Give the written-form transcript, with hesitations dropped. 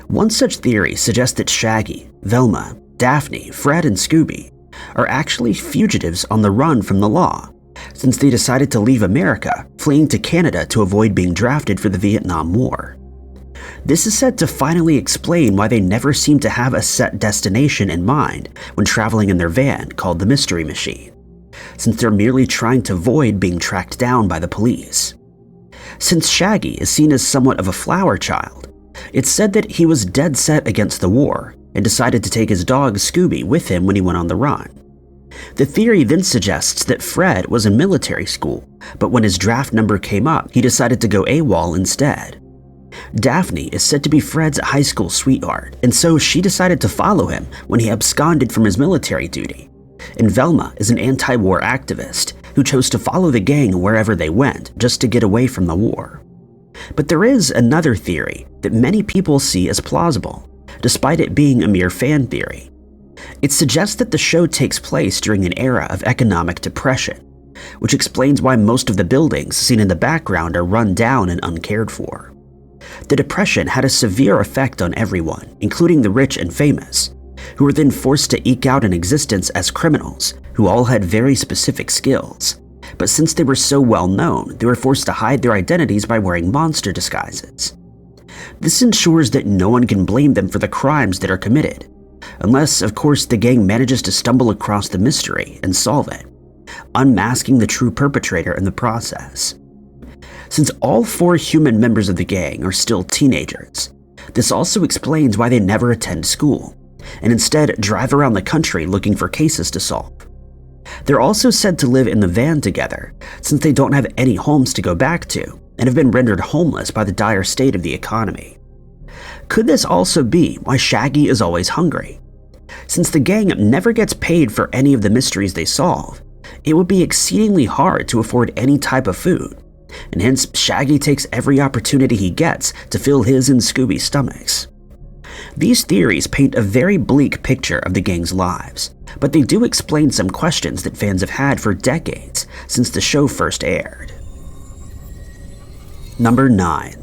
One such theory suggests that Shaggy, Velma, Daphne, Fred, and Scooby are actually fugitives on the run from the law, since they decided to leave America, fleeing to Canada to avoid being drafted for the Vietnam War. This is said to finally explain why they never seem to have a set destination in mind when traveling in their van called the Mystery Machine, since they're merely trying to avoid being tracked down by the police. Since Shaggy is seen as somewhat of a flower child, it's said that he was dead set against the war and decided to take his dog Scooby with him when he went on the run. The theory then suggests that Fred was in military school, but when his draft number came up, he decided to go AWOL instead. Daphne is said to be Fred's high school sweetheart, and so she decided to follow him when he absconded from his military duty. And Velma is an anti-war activist who chose to follow the gang wherever they went just to get away from the war. But there is another theory that many people see as plausible, despite it being a mere fan theory. It suggests that the show takes place during an era of economic depression, which explains why most of the buildings seen in the background are run down and uncared for. The Depression had a severe effect on everyone, including the rich and famous, who were then forced to eke out an existence as criminals who all had very specific skills. But since they were so well known, they were forced to hide their identities by wearing monster disguises. This ensures that no one can blame them for the crimes that are committed, unless, of course, the gang manages to stumble across the mystery and solve it, unmasking the true perpetrator in the process. Since all 4 human members of the gang are still teenagers, this also explains why they never attend school, and instead drive around the country looking for cases to solve. They're also said to live in the van together, since they don't have any homes to go back to, and have been rendered homeless by the dire state of the economy. Could this also be why Shaggy is always hungry? Since the gang never gets paid for any of the mysteries they solve, it would be exceedingly hard to afford any type of food, and hence Shaggy takes every opportunity he gets to fill his and Scooby's stomachs. These theories paint a very bleak picture of the gang's lives, but they do explain some questions that fans have had for decades since the show first aired. Number 9.